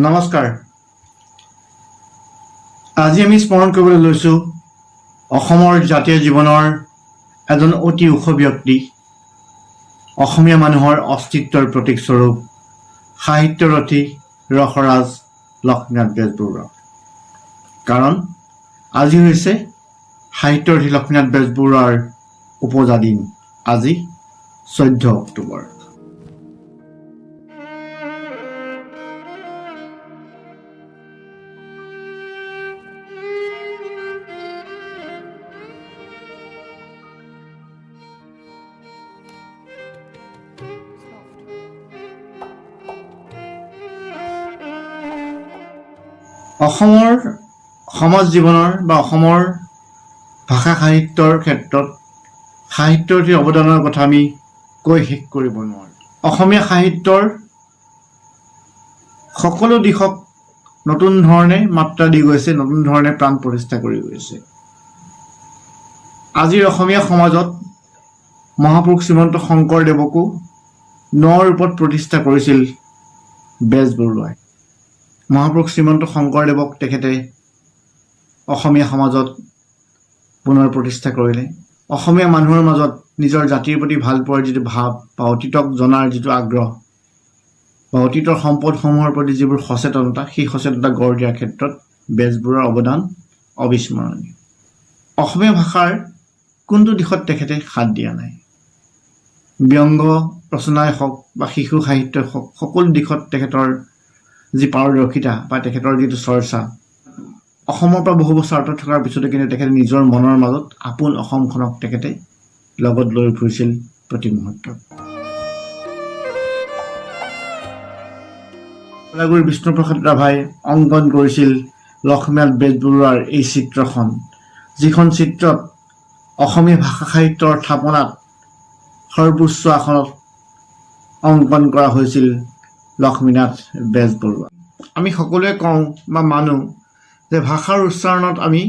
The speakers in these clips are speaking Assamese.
নমস্কাৰ। আজি আমি স্মৰণ কৰিবলৈ লৈছোঁ অসমৰ জাতীয় জীৱনৰ এজন অতি ওখ ব্যক্তি, অসমীয়া মানুহৰ অস্তিত্বৰ প্ৰতীকস্বৰূপ সাহিত্যৰথী ৰসৰাজ লক্ষ্মীনাথ বেজবৰুৱা। কাৰণ আজি হৈছে সাহিত্যৰথী লক্ষ্মীনাথ বেজবৰুৱাৰ উপজা দিন, আজি 14 অক্টোবৰ। অসমৰ সমাজ জীৱনৰ বা অসমৰ ভাষা সাহিত্যৰ ক্ষেত্ৰত সাহিত্যৰথী অৱদানৰ কথা আমি কৈ শেষ কৰিব নোৱাৰোঁ। অসমীয়া সাহিত্যৰ সকলো দিশক নতুন ধৰণে মাত্ৰা দি গৈছে, নতুন ধৰণে প্ৰাণ প্ৰতিষ্ঠা কৰি গৈছে। আজিৰ অসমীয়া সমাজত মহাপুৰুষ শ্ৰীমন্ত শংকৰদেৱকো ন ৰূপত প্ৰতিষ্ঠা কৰিছিল বেজবৰুৱাই। মহাপুৰুষ শ্ৰীমন্ত শংকৰদেৱক তেখেতে অসমীয়া সমাজত পুনৰ প্ৰতিষ্ঠা কৰিলে। অসমীয়া মানুহৰ মাজত নিজৰ জাতিৰ প্ৰতি ভাল পোৱাৰ যিটো ভাৱ বা অতীতক জনাৰ যিটো আগ্ৰহ বা অতীতৰ সম্পদসমূহৰ প্ৰতি যিবোৰ সচেতনতা, সেই সচেতনতা গঢ় দিয়াৰ ক্ষেত্ৰত বেজবৰুৱাৰ অৱদান অবিস্মৰণীয়। অসমীয়া ভাষাৰ কোনটো দিশত তেখেতে হাত দিয়া নাই। ব্যংগ ৰচনাই হওক বা শিশু সাহিত্যই হওক, সকলো দিশত তেখেতৰ যি পাৰদৰ্শিতা বা তেখেতৰ যিটো চৰ্চা, অসমৰ পৰা বহু বছৰ আঁতৰত থকাৰ পিছতো কিন্তু তেখেতে নিজৰ মনৰ মাজত আপোন অসমখনক তেখেতে লগত লৈ ফুৰিছিল প্ৰতি মুহূৰ্তত। কলাগুৰু বিষ্ণুপ্ৰসাদ ৰাভাই অংকন কৰিছিল লক্ষ্মীনাথ বেজবৰুৱাৰ এই চিত্ৰখন, যিখন চিত্ৰত অসমীয়া ভাষা সাহিত্যৰ থাপনাত সৰ্বোচ্চ আসনত অংকন কৰা হৈছিল লক্ষ্মীনাথ বেজবৰুৱা। আমি সকলোৱে কওঁ বা মানো যে ভাষাৰ উচ্চাৰণত আমি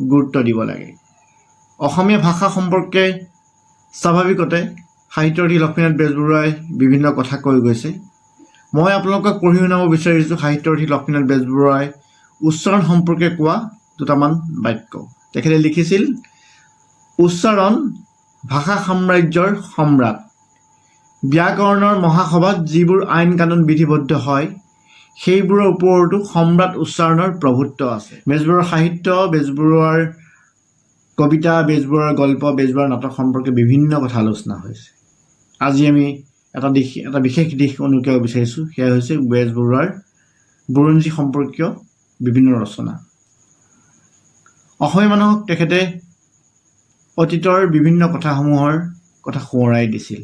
গুৰুত্ব দিব লাগে। অসমীয়া ভাষা সম্পৰ্কে স্বাভাৱিকতে সাহিত্যৰথী লক্ষ্মীনাথ বেজবৰুৱাই বিভিন্ন কথা কৈ গৈছে। মই আপোনালোকক পঢ়ি শুনাব বিচাৰিছোঁ সাহিত্যৰথী লক্ষ্মীনাথ বেজবৰুৱাই উচ্চাৰণ সম্পৰ্কে কোৱা দুটামান বাক্য। তেখেতে লিখিছিল, উচ্চাৰণ ভাষা সাম্ৰাজ্যৰ সম্ৰাট। ব্যাকৰণৰ মহাসভাত যিবোৰ আইন কানুন বিধিবদ্ধ হয়, সেইবোৰৰ ওপৰতো সম্ৰাট উচ্চাৰণৰ প্ৰভুত্ব আছে। বেজবৰুৱাৰ সাহিত্য, বেজবৰুৱাৰ কবিতা, বেজবৰুৱাৰ গল্প, বেজবৰুৱাৰ নাটক সম্পৰ্কে বিভিন্ন কথা আলোচনা হৈছে। আজি আমি এটা বিশেষ দিশ অনুকিয়াব বিচাৰিছোঁ, সেয়া হৈছে বেজবৰুৱাৰ বুৰঞ্জী সম্পৰ্কীয় বিভিন্ন ৰচনা। অসমীয়া মানুহক তেখেতে অতীতৰ বিভিন্ন কথাসমূহৰ কথা সোঁৱৰাই দিছিল।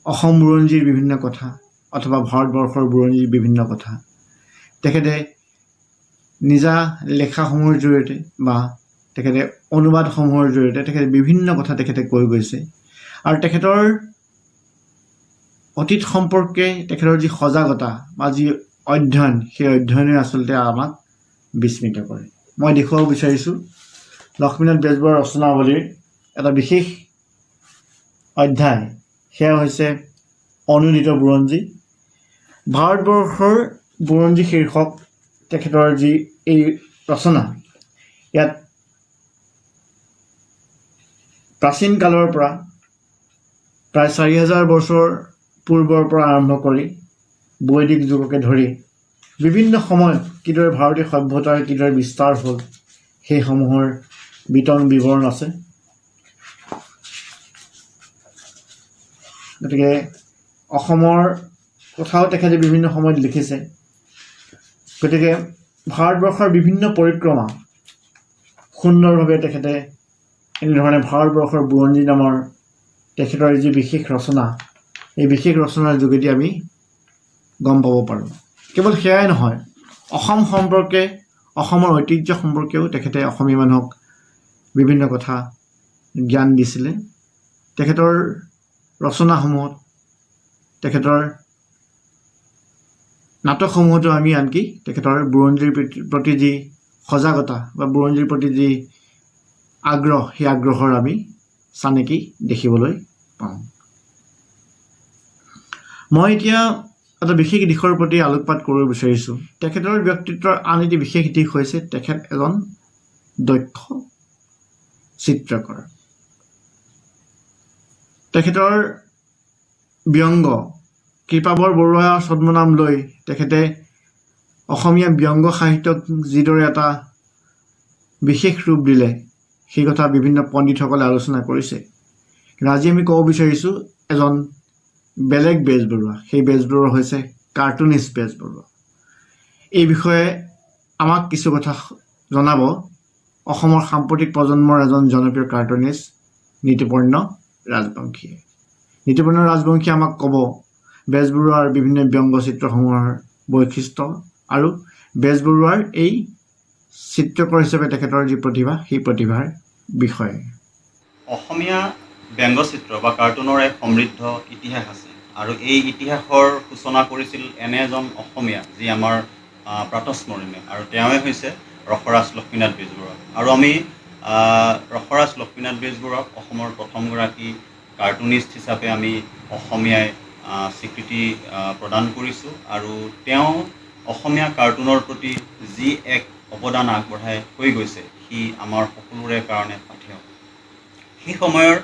অসম বুৰঞ্জীৰ বিভিন্ন কথা অথবা ভাৰতবৰ্ষৰ বুৰঞ্জীৰ বিভিন্ন কথা তেখেতে নিজা লেখাসমূহৰ জৰিয়তে বা তেখেতে অনুবাদসমূহৰ জৰিয়তে তেখেতে বিভিন্ন কথা তেখেতে কৈ গৈছে। আৰু তেখেতৰ অতীত সম্পৰ্কে তেখেতৰ যি সজাগতা বা যি অধ্যয়ন, সেই অধ্যয়নে আচলতে আমাক বিস্মিত কৰে। মই দেখুৱাব বিচাৰিছোঁ লক্ষ্মীনাথ বেজবৰুৱাৰ ৰচনাৱলীৰ এটা বিশেষ অধ্যায়, সেয়া হৈছে অনুদিত বুৰঞ্জী। ভাৰতবৰ্ষৰ বুৰঞ্জী শীৰ্ষক তেখেতৰ যি এই ৰচনা, ইয়াত প্ৰাচীন কালৰ পৰা প্ৰায় 4000 বছৰ পূৰ্বৰ পৰা আৰম্ভ কৰি বৈদিক যুগকে ধৰি বিভিন্ন সময়ত কিদৰে ভাৰতীয় সভ্যতাৰ কিদৰে বিস্তাৰ হ'ল, সেইসমূহৰ বিতং বিৱৰণ আছে। গতিকে অসমৰ কথাও তেখেতে বিভিন্ন সময়ত লিখিছে। গতিকে ভাৰতবৰ্ষৰ বিভিন্ন পৰিক্ৰমা সুন্দৰভাৱে তেখেতে এনেধৰণে ভাৰতবৰ্ষৰ বুৰঞ্জী নামৰ তেখেতৰ যি বিশেষ ৰচনা, এই বিশেষ ৰচনাৰ যোগেদি আমি গম পাব পাৰোঁ। কেৱল সেয়াই নহয়, অসম সম্পৰ্কে, অসমৰ ঐতিহ্য সম্পৰ্কেও তেখেতে অসমীয়া মানুহক বিভিন্ন কথা জ্ঞান দিছিলে। তেখেতৰ ৰচনাসমূহত, তেখেতৰ নাটকসমূহতো আমি আনকি তেখেতৰ বুৰঞ্জীৰ প্ৰতি যি সজাগতা বা বুৰঞ্জীৰ প্ৰতি যি আগ্ৰহ, সেই আগ্ৰহৰ আমি চানেকি দেখিবলৈ পাওঁ। মই এতিয়া এটা বিশেষ দিশৰ প্ৰতি আলোকপাত কৰিব বিচাৰিছোঁ। তেখেতৰ ব্যক্তিত্বৰ আন এটি বিশেষ দিশ হৈছে তেখেত এজন দক্ষ চিত্ৰকৰ। তেখেতৰ ব্যংগ কৃপাবৰ বৰুৱা ছদ্মনাম লৈ তেখেতে অসমীয়া ব্যংগ সাহিত্যক যিদৰে এটা বিশেষ ৰূপ দিলে সেই কথা বিভিন্ন পণ্ডিতসকলে আলোচনা কৰিছে। কিন্তু আজি আমি ক'ব বিচাৰিছোঁ এজন বেলেগ বেজবৰুৱা। সেই বেজবৰুৱা হৈছে কাৰ্টুনিষ্ট বেজবৰুৱা। এই বিষয়ে আমাক কিছু কথা জনাব অসমৰ সাম্প্ৰতিক প্ৰজন্মৰ এজন জনপ্ৰিয় কাৰ্টুনিষ্ট নীতিপৰ্ণ ৰাজবংশীয়ে। নীতিপৰ্ণ ৰাজবংশীয়ে আমাক ক'ব বেজবৰুৱাৰ বিভিন্ন ব্যংগচিত্ৰসমূহৰ বৈশিষ্ট্য আৰু বেজবৰুৱাৰ এই চিত্ৰকৰ হিচাপে তেখেতৰ যি প্ৰতিভা সেই প্ৰতিভাৰ বিষয়ে। অসমীয়া ব্যংগচিত্ৰ বা কাৰ্টুনৰ এক সমৃদ্ধ ইতিহাস আছে আৰু এই ইতিহাসৰ সূচনা কৰিছিল এনে এজন অসমীয়া যি আমাৰ প্ৰাতঃস্মৰণীয়, আৰু তেওঁৱে হৈছে ৰসৰাজ লক্ষ্মীনাথ বেজবৰুৱা। আৰু আমি ৰসৰাজ লক্ষ্মীনাথ বেজবৰুৱাক অসমৰ প্ৰথমগৰাকী কাৰ্টুনিষ্ট হিচাপে আমি অসমীয়াই স্বীকৃতি প্ৰদান কৰিছোঁ। আৰু তেওঁ অসমীয়া কাৰ্টুনৰ প্ৰতি যি এক অৱদান আগবঢ়াই থৈ গৈছে সি আমাৰ সকলোৰে কাৰণে পাঠেয়। সেই সময়ৰ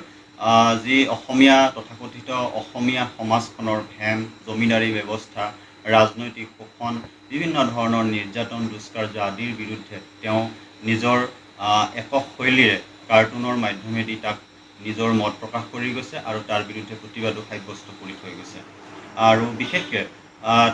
যি অসমীয়া তথাকথিত অসমীয়া সমাজখনৰ ভেম, জমিদাৰী ব্যৱস্থা, ৰাজনৈতিক শোষণ, বিভিন্ন ধৰণৰ নিৰ্যাতন, দুষ্কাৰ্য আদিৰ বিৰুদ্ধে তেওঁ নিজৰ একক শৈলীৰে কাৰ্টুনৰ মাধ্যমেদি তাক নিজৰ মত প্ৰকাশ কৰি গৈছে আৰু তাৰ বিৰুদ্ধে প্ৰতিবাদো সাব্যস্ত কৰি থৈ গৈছে। আৰু বিশেষকৈ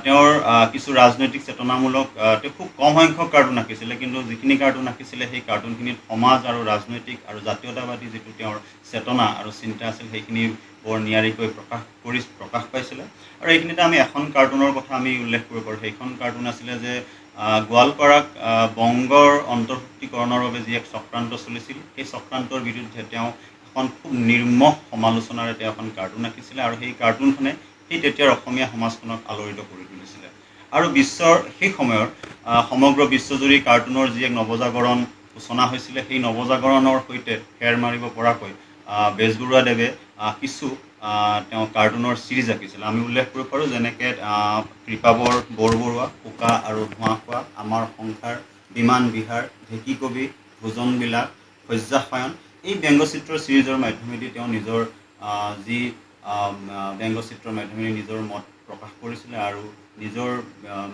তেওঁৰ কিছু ৰাজনৈতিক চেতনামূলক তেওঁ খুব কম সংখ্যক কাৰ্টুন আঁকিছিলে, কিন্তু যিখিনি কাৰ্টুন আঁকিছিলে সেই কাৰ্টুনখিনিত সমাজ আৰু ৰাজনৈতিক আৰু জাতীয়তাবাদী যিটো তেওঁৰ চেতনা আৰু চিন্তা আছিল সেইখিনি বৰ নিয়াৰিকৈ প্ৰকাশ পাইছিলে। আৰু এইখিনিতে আমি এখন কাৰ্টুনৰ কথা আমি উল্লেখ কৰিব পাৰোঁ। সেইখন কাৰ্টুন আছিলে যে গোৱালপাৰাক বংগৰ অন্তৰ্ভুক্তিকৰণৰ বাবে যি এক চক্ৰান্ত চলিছিল, সেই চক্ৰান্তৰ বিৰুদ্ধে তেওঁ এখন খুব নিৰ্মহ সমালোচনাৰে তেওঁ এখন কাৰ্টুন আঁকিছিলে আৰু সেই কাৰ্টুনখনে সেই তেতিয়াৰ অসমীয়া সমাজখনক আলোড়িত কৰি তুলিছিলে। আৰু বিশ্বৰ সেই সময়ৰ সমগ্ৰ বিশ্বজুৰি কাৰ্টুনৰ যি এক নৱজাগৰণ সূচনা হৈছিলে, সেই নৱজাগৰণৰ সৈতে ফেৰ মাৰিব পৰাকৈ বেজবৰুৱাদেৱে কিছু তেওঁ কাৰ্টুনৰ চিৰিজ আঁকিছিলে। আমি উল্লেখ কৰিব পাৰোঁ যেনেকৈ কৃপাবৰ বৰবৰুৱা, উকা আৰু ধোঁৱা খোৱা, আমাৰ সংসাৰ, বিমান বিহাৰ, ঢেঁকী কবি, ভোজন বিলাস, শয্যাশয়ন, এই ব্যংগচিত্ৰৰ চিৰিজৰ মাধ্যমেদি তেওঁ নিজৰ যি ব্যংগচিত্ৰৰ মাধ্যমেদি নিজৰ মত প্ৰকাশ কৰিছিলে আৰু নিজৰ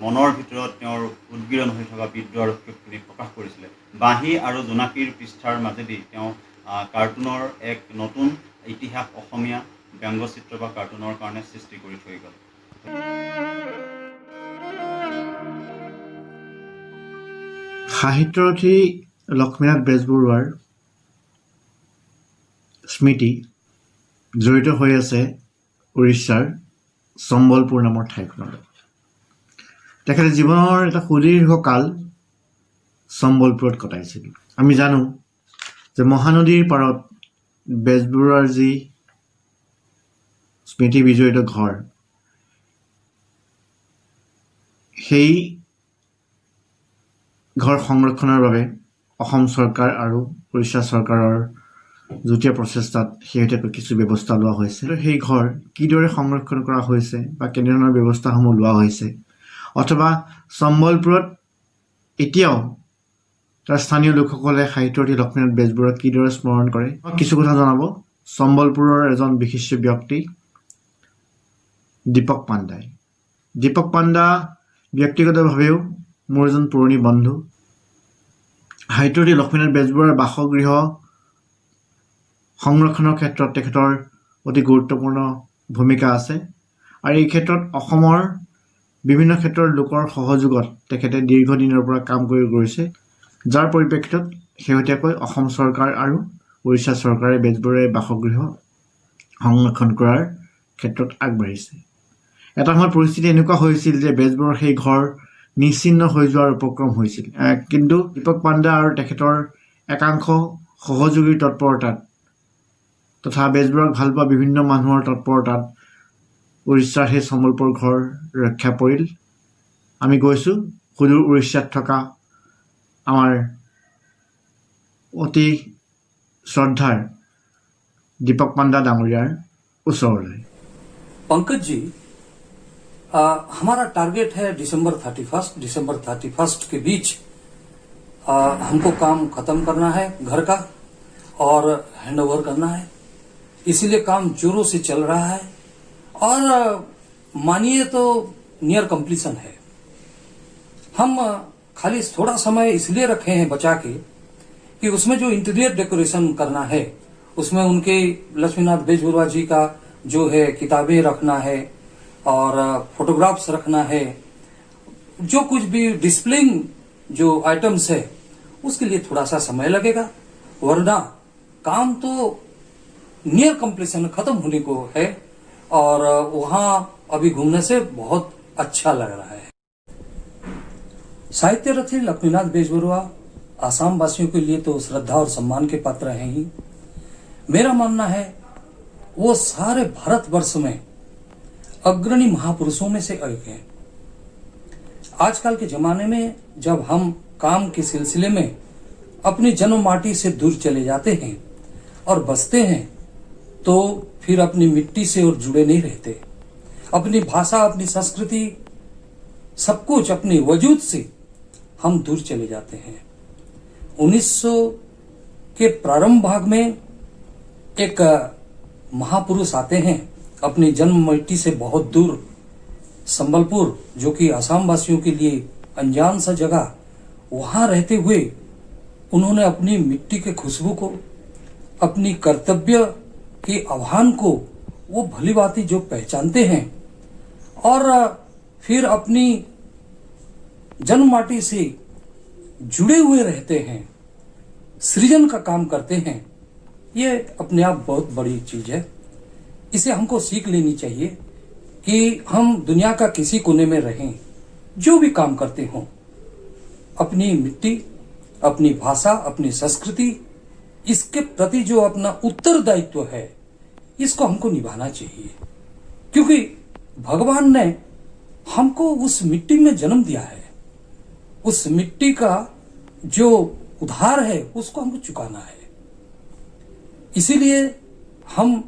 মনৰ ভিতৰত তেওঁৰ উদ্গীৰণ হৈ থকা বিদ্ৰোহ আৰু ক্ষোভখিনি প্ৰকাশ কৰিছিলে। বাঁহী আৰু জোনাকীৰ পৃষ্ঠাৰ মাজেদি তেওঁ কাৰ্টুনৰ এক নতুন ইতিহাস অসমীয়া ব্যংগচিত্ৰ বা কাৰ্টুনৰ কাৰণে সৃষ্টি কৰি থৈ গ'ল। সাহিত্যৰথী লক্ষ্মীনাথ বেজবৰুৱাৰ স্মৃতি জড়িত হৈ আছে উৰিষ্যাৰ চম্বলপুৰ নামৰ ঠাইখনলৈ। তেখেতে জীৱনৰ এটা সুদীৰ্ঘ কাল চম্বলপুৰত কটাইছিল। আমি জানো যে মহানদীৰ পাৰত বেজবৰুৱাৰ যি স্মৃতি বিজড়িত ঘৰ, সেই ঘৰ সংৰক্ষণৰ বাবে অসম চৰকাৰ আৰু উৰিষ্যা চৰকাৰৰ যুটীয়া প্ৰচেষ্টাত শেহতীয়াকৈ কিছু ব্যৱস্থা লোৱা হৈছে। সেই ঘৰ কিদৰে সংৰক্ষণ কৰা হৈছে বা কেনেধৰণৰ ব্যৱস্থাসমূহ লোৱা হৈছে, অথবা চম্বলপুৰত এতিয়াও তাৰ স্থানীয় লোকসকলে সাহিত্যৰথী লক্ষ্মীনাথ বেজবৰুৱাক কিদৰে স্মৰণ কৰে, কিছু কথা জনাব চম্বলপুৰৰ এজন বিশিষ্ট ব্যক্তি দীপক পাণ্ডাই। দীপক পাণ্ডা ব্যক্তিগতভাৱেও মোৰ এজন পুৰণি বন্ধু। সাহিত্যৰথী লক্ষ্মীনাথ বেজবৰুৱাৰ বাসগৃহ সংৰক্ষণৰ ক্ষেত্ৰত তেখেতৰ অতি গুৰুত্বপূৰ্ণ ভূমিকা আছে আৰু এই ক্ষেত্ৰত অসমৰ বিভিন্ন ক্ষেত্ৰৰ লোকৰ সহযোগত তেখেতে দীৰ্ঘদিনৰ পৰা কাম কৰি গৈছে, যাৰ পৰিপ্ৰেক্ষিতত শেহতীয়াকৈ অসম চৰকাৰ আৰু উৰিষ্যা চৰকাৰে বেজবৰুৱাৰ বাসগৃহ সংৰক্ষণ কৰাৰ ক্ষেত্ৰত আগবাঢ়িছে। এটা সময়ত পৰিস্থিতি এনেকুৱা হৈছিল যে বেজবৰুৱাৰ সেই ঘৰ নিশ্চিন্ন হৈ যোৱাৰ উপক্ৰম হৈছিল, কিন্তু দীপক পাণ্ডা আৰু তেখেতৰ একাংশ সহযোগীৰ তৎপৰতাত তথা বেজবৰুৱাক ভাল পোৱা বিভিন্ন মানুহৰ তৎপৰতাত উৰিষ্যাৰ সেই চম্বলপুৰ ঘৰ ৰক্ষা পৰিল। আমি গৈছোঁ সুদূৰ উৰিষ্যাত থকা আমাৰ অতি শ্ৰদ্ধাৰ দীপক পাণ্ডা ডাঙৰীয়াৰ ওচৰলৈ। पंकज जी, हमारा टारगेट है दिसंबर 31 के बीच हमको काम खत्म करना है घर का और हैंडओवर करना है। इसीलिए काम जोरों से चल रहा है और मानिए तो नियर कंप्लीशन है। हम खाली थोड़ा समय इसलिए रखे हैं बचा के कि उसमें जो इंटीरियर डेकोरेशन करना है, उसमें उनके लक्ष्मीनाथ बेजबरुआ जी का जो है किताबें रखना है और फोटोग्राफ्स रखना है, जो कुछ भी डिस्प्लेइंग जो आइटम्स है उसके लिए थोड़ा सा समय लगेगा, वरना काम तो नियर कंप्लीशन खत्म होने को है और वहां अभी घूमने से बहुत अच्छा लग रहा है। साहित्य रथी लक्ष्मीनाथ बेजबरुआ आसाम वासियों के लिए तो श्रद्धा और सम्मान के पात्र हैं ही। मेरा मानना है वो सारे भारतवर्ष में अग्रणी महापुरुषों में से एक हैं। आजकल के जमाने में जब हम काम के सिलसिले में अपनी जन्म माटी से दूर चले जाते हैं और बसते हैं तो फिर अपनी मिट्टी से और जुड़े नहीं रहते। अपनी भाषा, अपनी संस्कृति, सब कुछ अपने वजूद से हम दूर चले जाते हैं। 1900 के प्रारंभ भाग में एक महापुरुष आते हैं अपनी जन्म मिट्टी से बहुत दूर, संबलपुर, जो कि आसाम वासियों के लिए अनजान सा जगह, वहां रहते हुए उन्होंने अपनी मिट्टी के खुशबू को, अपनी कर्तव्य के आह्वान को वो भली भांति जो पहचानते हैं और फिर अपनी जन्म माटी से जुड़े हुए रहते हैं, सृजन का काम करते हैं, ये अपने आप बहुत बड़ी चीज है। इसे हमको सीख लेनी चाहिए कि हम दुनिया का किसी कोने में रहें, जो भी काम करते हों, अपनी मिट्टी, अपनी भाषा, अपनी संस्कृति, इसके प्रति जो अपना उत्तरदायित्व है इसको हमको निभाना चाहिए, क्योंकि भगवान ने हमको उस मिट्टी में जन्म दिया है। उस मिट्टी का जो उधार है उसको हमको चुकाना है। इसीलिए हम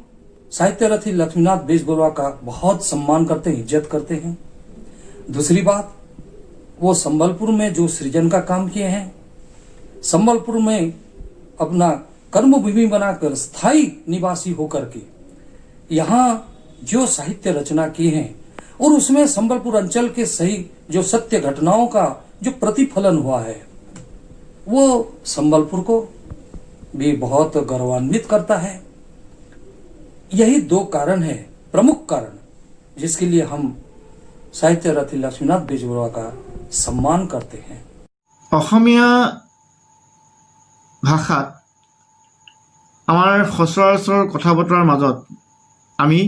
साहित्य रथी लक्ष्मीनाथ बेजबरुआ का बहुत सम्मान करते हैं, इज्जत करते हैं। दूसरी बात, वो संबलपुर में जो सृजन का काम किए हैं, संबलपुर में अपना कर्मभूमि बनाकर स्थायी निवासी होकर के यहाँ जो साहित्य रचना की है और उसमें संबलपुर अंचल के सही जो सत्य घटनाओं का जो प्रतिफलन हुआ है, वो संबलपुर को भी बहुत गौरवान्वित करता है। यही दो कारण है, प्रमुख कारण, जिसके लिए हम साहित्य रथी लक्ष्मीनाथ बेजबरुआ का सम्मान करते हैं। অসমীয়া ভাষাত আমাৰ সচৰাচৰ কথা বতৰাৰ মাজত আমি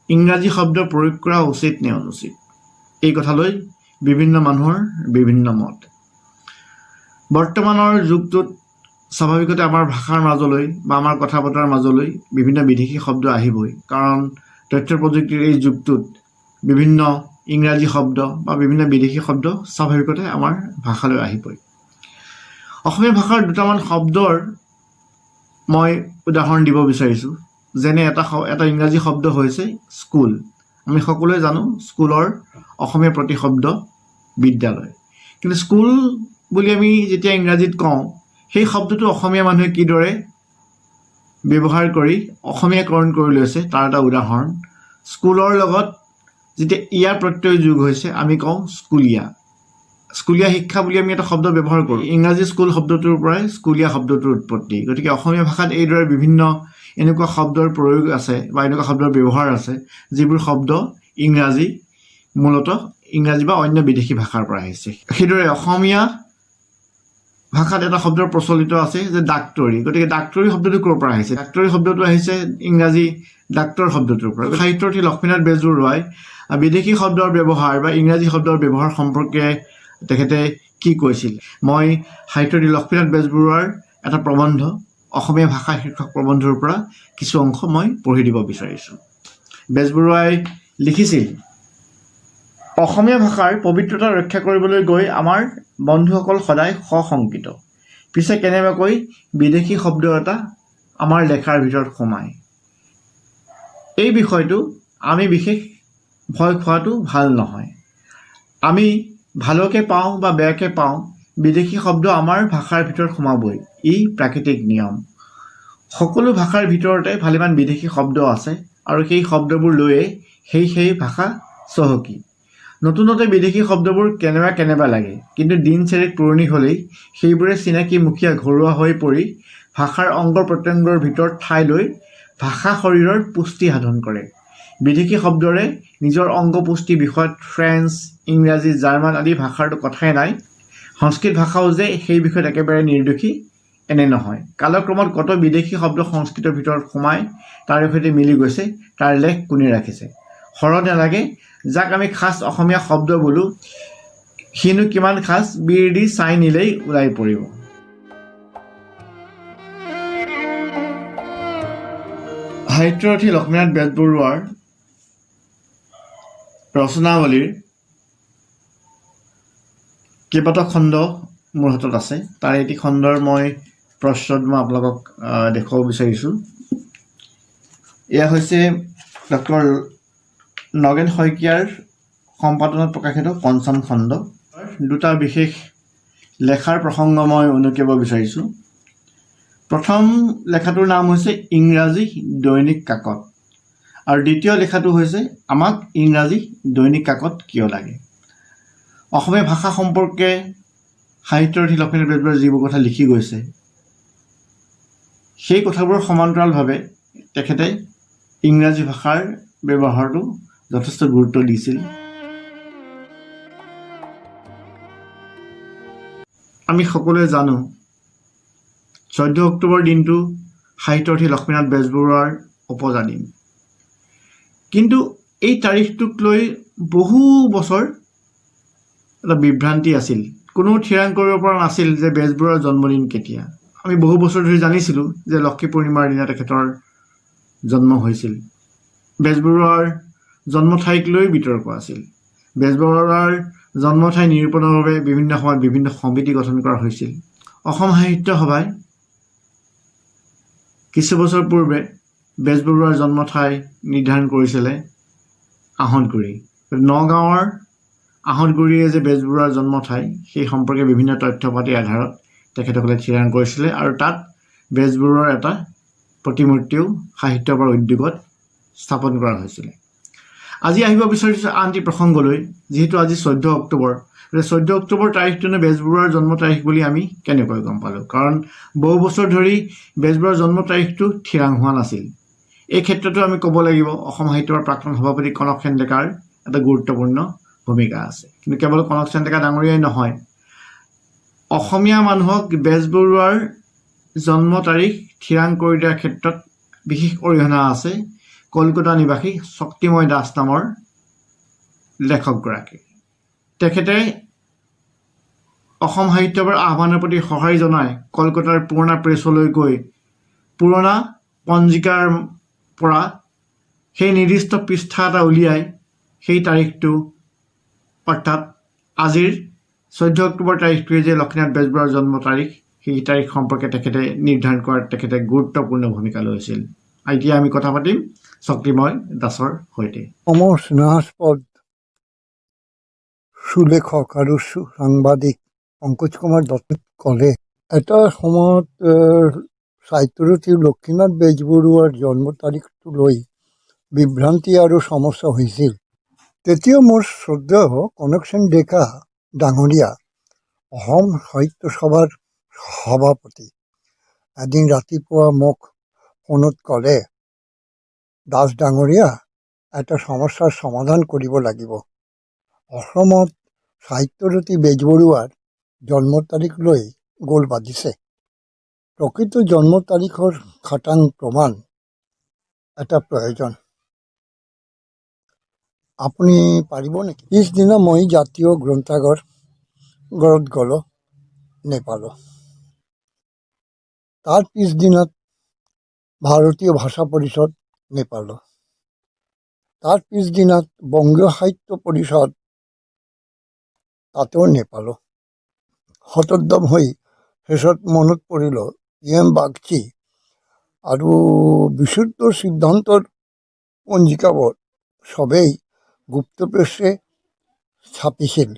ইংৰাজী শব্দ প্ৰয়োগ কৰা উচিত নে অনুচিত, এই কথালৈ বিভিন্ন মানুহৰ বিভিন্ন মত। বৰ্তমানৰ যুগটোত স্বাভাৱিকতে আমাৰ ভাষাৰ মাজলৈ বা আমাৰ কথা বতৰাৰ মাজলৈ বিভিন্ন বিদেশী শব্দ আহিবই, কাৰণ তথ্য প্ৰযুক্তিৰ এই যুগটোত বিভিন্ন ইংৰাজী শব্দ বা বিভিন্ন বিদেশী শব্দ স্বাভাৱিকতে আমাৰ ভাষালৈ আহিবই। অসমীয়া ভাষাৰ দুটামান শব্দৰ মই উদাহৰণ দিব বিচাৰিছোঁ। যেনে এটা ইংৰাজী শব্দ হৈছে স্কুল। আমি সকলোৱে জানো স্কুলৰ অসমীয়া প্ৰতিশব্দ বিদ্যালয়, কিন্তু স্কুল বুলি আমি যেতিয়া ইংৰাজীত কওঁ, সেই শব্দটো অসমীয়া মানুহে কিদৰে ব্যৱহাৰ কৰি অসমীয়াকৰণ কৰি লৈছে তাৰ এটা উদাহৰণ। স্কুলৰ লগত যেতিয়া ইয়াৰ প্ৰত্যয় যোগ হৈছে আমি কওঁ স্কুলীয়া। স্কুলীয়া শিক্ষা বুলি আমি এটা শব্দ ব্যৱহাৰ কৰোঁ। ইংৰাজী স্কুল শব্দটোৰ পৰাই স্কুলীয়া শব্দটোৰ উৎপত্তি। গতিকে অসমীয়া ভাষাত এইদৰে বিভিন্ন এনেকুৱা শব্দৰ প্ৰয়োগ আছে বা এনেকুৱা শব্দৰ ব্যৱহাৰ আছে যিবোৰ শব্দ ইংৰাজী, মূলতঃ ইংৰাজী বা অন্য বিদেশী ভাষাৰ পৰা আহিছে। সেইদৰে অসমীয়া ভাষাত এটা শব্দৰ প্ৰচলিত আছে যে ডাক্তৰী। গতিকে ডাক্তৰী শব্দটো ক'ৰ পৰা আহিছে? ডাক্তৰী শব্দটো আহিছে ইংৰাজী ডাক্তৰ শব্দটোৰ পৰা। সাহিত্যৰ্থী লক্ষ্মীনাথ বেজবৰুৱাই বিদেশী শব্দৰ ব্যৱহাৰ বা ইংৰাজী শব্দৰ ব্যৱহাৰ সম্পৰ্কে তেখেতে কি কৈছিল? মই সাহিত্যৰ্থী লক্ষ্মীনাথ বেজবৰুৱাৰ এটা প্ৰবন্ধ, অসমীয়া ভাষা শীৰ্ষক প্ৰবন্ধৰ পৰা কিছু অংশ মই পঢ়ি দিব বিচাৰিছোঁ। বেজবৰুৱাই লিখিছিল, অসমীয়া ভাষাৰ পবিত্ৰতা ৰক্ষা কৰিবলৈ গৈ আমাৰ বন্ধুসকল সদায় সশংকিত। পিছে কেনেবাকৈ বিদেশী শব্দ এটা আমাৰ লেখাৰ ভিতৰত সোমায়। এই বিষয়টো আমি বিশেষ ভয় খোৱাটো ভাল নহয়। আমি ভালকে পাওঁ বা বেয়াকে পাওঁ, বিদেশী শব্দ আমাৰ ভাষাৰ ভিতৰত সোমাবই। ই প্ৰাকৃতিক নিয়ম। সকলো ভাষাৰ ভিতৰতে ভালেমান বিদেশী শব্দ আছে আৰু সেই শব্দবোৰ লৈয়ে সেই ভাষা চহকী। নতুনতে বিদেশী শব্দবোৰ কেনেবা লাগে, কিন্তু দিন চেৰেক পুৰণি হ'লেই সেইবোৰে চিনাকি মুখীয়া ঘৰুৱা হৈ পৰি ভাষাৰ অংগ প্ৰত্যংগৰ ভিতৰত ঠাই লৈ ভাষা শৰীৰৰ পুষ্টি সাধন কৰে। বিদেশী শব্দৰে নিজৰ অংগ পুষ্টি বিষয়ত ফ্ৰেঞ্চ, ইংৰাজী, জাৰ্মান আদি ভাষাৰতো কথাই নাই। সংস্কৃত ভাষাও যে সেই বিষয়ত একেবাৰে নিৰ্দোষী এনে নহয়। কালক্ৰমত কত বিদেশী শব্দ সংস্কৃতৰ ভিতৰত সোমাই তাৰে সৈতে মিলি গৈছে, তাৰ লেখ কোনে ৰাখিছে। সৰহ নালাগে, যাক আমি খাচ অসমীয়া শব্দ বোলো, সিনো কিমান খাচ বিৰ দি চাই নিলেই ওলাই পৰিব। সাহিত্যৰথী লক্ষ্মীনাথ বেজবৰুৱাৰ ৰচনাৱলীৰ কেইবাটাও খণ্ড মোৰ হাতত আছে। তাৰ এটি খণ্ডৰ মই প্ৰচ্ছদ মই আপোনালোকক দেখুৱাব বিচাৰিছোঁ। এয়া হৈছে ডক্টৰ নগেন শইকীয়াৰ সম্পাদনাত প্ৰকাশিত পঞ্চম খণ্ড। দুটা বিশেষ লেখাৰ প্ৰসংগ মই উনুকিয়াব বিচাৰিছোঁ। প্ৰথম লেখাটোৰ নাম হৈছে ইংৰাজী দৈনিক কাকত, আৰু দ্বিতীয় লেখাটো হৈছে আমাক ইংৰাজী দৈনিক কাকত কিয় লাগে। অসমীয়া ভাষা সম্পৰ্কে সাহিত্যৰথী লক্ষ্মীনাথ বেজবৰুৱাই যিবোৰ কথা লিখি গৈছে, সেই কথাবোৰৰ সমান্তৰালভাৱে তেখেতে ইংৰাজী ভাষাৰ ব্যৱহাৰটো যথেষ্ট গুৰুত্ব দিছিল। আমি সকলোৱে জানো 14 অক্টোবৰ দিনটো সাহিত্যৰথী লক্ষ্মীনাথ বেজবৰুৱাৰ উপজা দিন। কিন্তু এই তাৰিখটোক লৈ বহু বছৰ এটা বিভ্ৰান্তি আছিল। কোনো থিৰাং কৰিব পৰা নাছিল যে বেজবৰুৱাৰ জন্মদিন কেতিয়া। আমি বহু বছৰ ধৰি জানিছিলোঁ যে লক্ষী পূৰ্ণিমাৰ দিনা তেখেতৰ জন্ম হৈছিল। বেজবৰুৱাৰ জন্মঠাইক লৈ বিতৰ্ক আছিল। বেজবৰুৱাৰ জন্মঠাই নিৰূপণৰ বাবে বিভিন্ন সময়ত বিভিন্ন সমিতি গঠন কৰা হৈছিল। অসম সাহিত্য সভাই কিছু বছৰ পূৰ্বে বেজবৰুৱাৰ জন্মঠাই নিৰ্ধাৰণ কৰিছিলে আহঁতগুৰি। নগাঁৱৰ আহঁতগুৰিয়ে যে বেজবৰুৱাৰ জন্মঠাই, সেই সম্পৰ্কে বিভিন্ন তথ্য পাতিৰ আধাৰত তেখেতসকলে থিৰাং কৰিছিলে, আৰু তাত বেজবৰুৱাৰ এটা প্ৰতিমূৰ্তিও সাহিত্য সভাৰ উদ্যোগত স্থাপন কৰা হৈছিলে। আজি আহিব বিচাৰিছোঁ আন এটি প্ৰসংগলৈ। যিহেতু আজি 14 অক্টোবৰ, 14 অক্টোবৰ তাৰিখটোনো বেজবৰুৱাৰ জন্ম তাৰিখ বুলি আমি কেনেকৈ গম পালোঁ? কাৰণ বহু বছৰ ধৰি বেজবৰুৱাৰ জন্ম তাৰিখটো থিৰাং হোৱা নাছিল। এই ক্ষেত্ৰতো আমি ক'ব লাগিব অসম সাহিত্য সভাৰ প্ৰাক্তন সভাপতি কনকসেন ডেকাৰ এটা গুৰুত্বপূৰ্ণ ভূমিকা আছে। কিন্তু কেৱল কনকসেন ডেকা ডাঙৰীয়াই নহয়, অসমীয়া মানুহক বেজবৰুৱাৰ জন্ম তাৰিখ থিৰাং কৰি দিয়াৰ ক্ষেত্ৰত বিশেষ অৰিহণা আছে কলকাতা নিবাসী শক্তিময় দাস নামৰ লেখকগৰাকী। তেখেতে অসম সাহিত্য সভাৰ আহ্বানৰ প্ৰতি সঁহাৰি জনাই কলকাতাৰ পুৰণা প্ৰেছলৈ গৈ পুৰণা পঞ্জিকাৰ পৰা সেই নিৰ্দিষ্ট পৃষ্ঠা এটা উলিয়াই সেই তাৰিখটো, অৰ্থাৎ আজিৰ 14 অক্টোবৰ তাৰিখটোৱে যে লক্ষ্মীনাথ বেজবৰুৱাৰ জন্ম তাৰিখ, সেই তাৰিখ সম্পৰ্কে তেখেতে নিৰ্ধাৰণ কৰাত তেখেতে গুৰুত্বপূৰ্ণ ভূমিকা লৈছিল। এতিয়া আমি কথা পাতিম শক্তিময় দাসৰ সৈতে। অসমৰ স্নেহাস্পদ সুলেখক আৰু সাংবাদিক পংকজ কুমাৰ দত্তই ক'লে, এটা সময়ত সাহিত্যৰথী লক্ষ্মীনাথ বেজবৰুৱাৰ জন্ম তাৰিখটো লৈ বিভ্ৰান্তি আৰু সমস্যা হৈছিল। তেতিয়া মোৰ শ্ৰদ্ধেয় কনকসেন ডেকা ডাঙৰীয়া, অসম সাহিত্য সভাৰ সভাপতি, এদিন ৰাতিপুৱা মোক ফোনত ক'লে, দাস ডাঙৰীয়া, এটা সমস্যাৰ সমাধান কৰিব লাগিব। অসমত সাহিত্যৰথী বেজবৰুৱাৰ জন্ম তাৰিখ লৈ গোল বাজিছে। প্ৰকৃত জন্ম তাৰিখৰ খাটাং প্ৰমাণ এটা প্ৰয়োজন। আপুনি পাৰিব নেকি? পিছদিনা মই জাতীয় গ্ৰন্থাগাৰত গ'লো, নেপালোঁ। তাৰ পিছদিনাত ভাৰতীয় ভাষা পৰিষদ নেপালোঁ। তাৰ পিছদিনাত বংগীয় সাহিত্য পৰিষদ, তাতেও নেপালোঁ। হতোদ্যম হৈ শেষত মনত পৰিল এম বাগচি আৰু বিশুদ্ধ সিদ্ধান্তৰ পঞ্জিকাবোৰ চবেই গুপ্তপ্ৰেছে ছাপিছিল।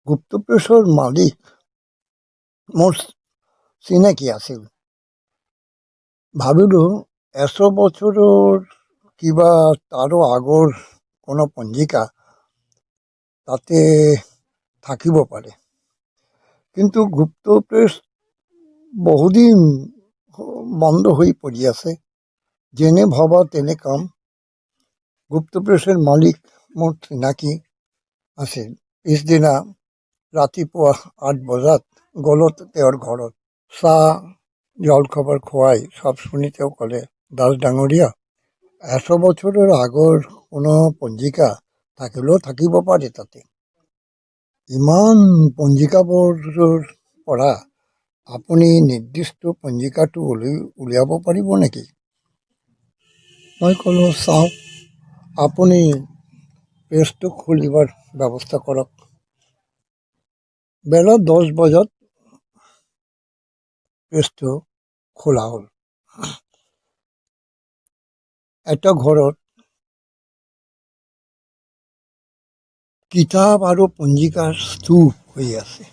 গুপ্তপ্ৰেছৰ মালিক মোৰ চিনাকি আছিল। ভাবিলোঁ 100 বছৰৰ কিবা তাৰো আগৰ কোনো পঞ্জিকা তাতে থাকিব পাৰে। কিন্তু গুপ্তপ্ৰেছ বহুদিন বন্ধ হৈ পৰি আছে। যেনে ভবা তেনে কাম। গুপ্তপ্ৰেছৰ মালিক মোৰ চিনাকি আছিল। পিছদিনা ৰাতিপুৱা 8 বজাত গ'লো তেওঁৰ ঘৰত। চাহ জলখাবাৰ খোৱাই সব শুনি তেওঁ ক'লে, দাস ডাঙৰীয়া, 100 বছৰৰ আগৰ কোনো পঞ্জিকা থাকিলেও থাকিব পাৰে তাতে। ইমান পঞ্জিকাবোৰৰ পৰা আপুনি নিৰ্দিষ্ট পঞ্জিকাটো উলিয়াব পাৰিব নেকি? মই ক'লোঁ, চাওক, আপুনি প্ৰেছটো খুলিবৰ ব্যৱস্থা কৰক। বেলা 10 বজাত প্ৰেছটো খোলা হ'ল। এটা ঘৰত কিতাপ আৰু পঞ্জিকাৰ স্তূপ হৈ আছে।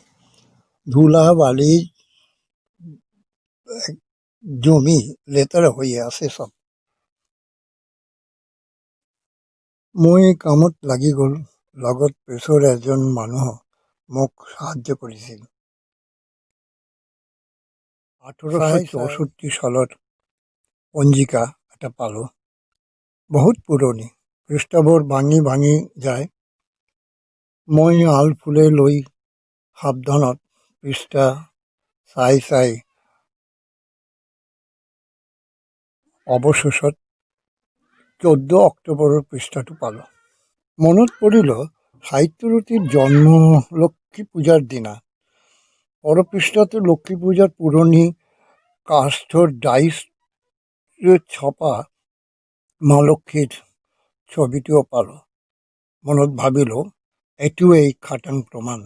ধূলা বালি জমি লেতেৰা হৈ আছে চব। মই কামত লাগি গ'ল। লগত প্ৰেছৰ এজন মানুহ মোক সাহায্য কৰিছিল। 1864 চনত পঞ্জিকা এটা পালোঁ। বহুত পুৰণি, পৃষ্ঠাবোৰ ভাঙি ভাঙি যায়। মই আলফুলে লৈ সাৱধানত পৃষ্ঠা চাই চাই অৱশেষত 14 অক্টোবৰৰ পৃষ্ঠাটো পালোঁ। মনত পৰিল সাহিত্যৰথীৰ জন্ম লক্ষ্মী পূজাৰ দিনা। পৰপৃষ্ঠাতে লক্ষ্মী পূজাৰ পুৰণি কাষ্ঠৰ ডাইচ ছপা মা লক্ষ্মীৰ ছবিটোও পালোঁ। মনত ভাবিলোঁ, এইটোৱেই খাটাং প্ৰমাণ।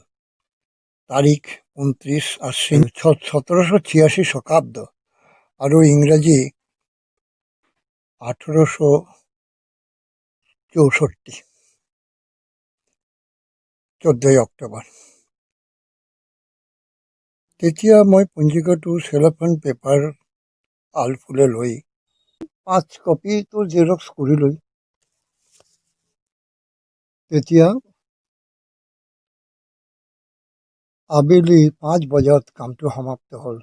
তাৰিখ 29 আশ্বিন 1786 শকাব্দ আৰু ইংৰাজী 1864, 14 অক্টোবৰ। তেতিয়া মই পঞ্জিকাটো চেলফন পেপাৰ আলফুলে লৈ 5 কপিটো জেৰক্স কৰিলোঁ। তেতিয়া আবেলি 5 বজাত কামটো সমাপ্ত হ'ল।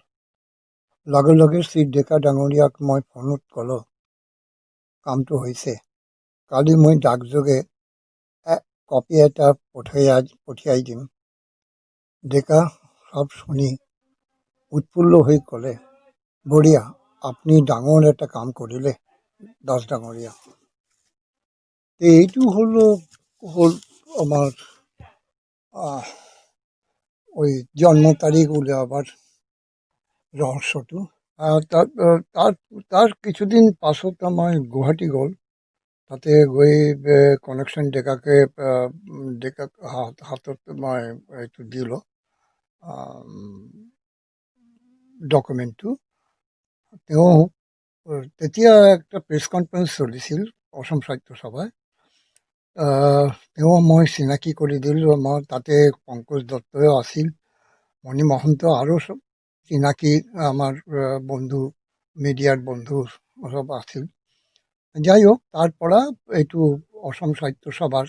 লগে লগে শ্ৰী ডেকা ডাঙৰীয়াক মই ফোনত ক'লোঁ, কামটো হৈছে। কালি মই ডাকযোগে কপি এটা পঠিয়াই দিম। ডেকা সব শুনি উৎফুল্ল হৈ ক'লে, বঢ়িয়া, আপুনি ডাঙৰ এটা কাম কৰিলে দাস ডাঙৰীয়া। এইটো হ'ল আমাৰ ওই জন্ম তাৰিখ উলিয়াবাৰ ৰহস্যটো। তাৰ কিছুদিন পাছত মই গুৱাহাটী গ'ল। তাতে গৈ কানেকশ্যন ডেকাক হাতত মই এইটো দিলোঁ ডকুমেণ্টটো। তেওঁ তেতিয়া একটা প্ৰেছ কনফাৰেন্স চলিছিল অসম সাহিত্য সভায়। তেওঁ মই চিনাকি কৰি দিলোঁ। মই তাতে পংকজ দত্তও আছিল, মণি মহন্ত আৰু সব চিনাকি আমাৰ বন্ধু, মিডিয়াৰ বন্ধু সব আছিল। যাই হোক, তাৰ পৰা এইটো অসম সাহিত্য সভাৰ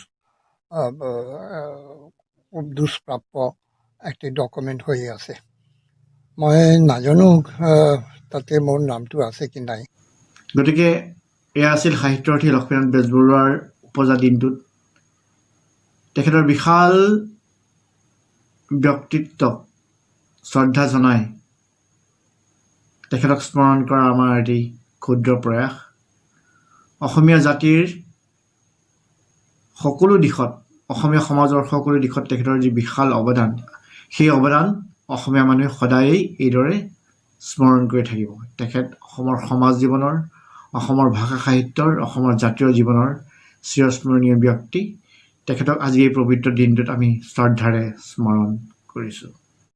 খুব দুষ্প্ৰাপ্য একটি ডকুমেণ্ট হৈ আছে। মই নাজানো তাতে মোৰ নামটো আছে কি নাই। গতিকে এয়া আছিল সাহিত্যৰ্থী লক্ষ্মীনাথ বেজবৰুৱাৰ উপজা দিনটোত। তেখেতৰ বিশাল ব্যক্তিত্বক শ্ৰদ্ধা জনাই তেখেতক স্মৰণ কৰা আমাৰ এটি ক্ষুদ্ৰ প্ৰয়াস। অসমীয়া জাতিৰ সকলো দিশত, অসমীয়া সমাজৰ সকলো দিশত তেখেতৰ যি বিশাল অৱদান, সেই অৱদান অসমীয়া মানুহে সদায়েই এইদৰে স্মৰণ কৰি থাকিব। তেখেত অসমৰ সমাজ জীৱনৰ, অসমৰ ভাষা সাহিত্যৰ, অসমৰ জাতীয় জীৱনৰ চিৰস্মৰণীয় ব্যক্তি। তেখেতক আজি এই পবিত্ৰ দিনটোত আমি শ্ৰদ্ধাৰে স্মৰণ কৰিছোঁ।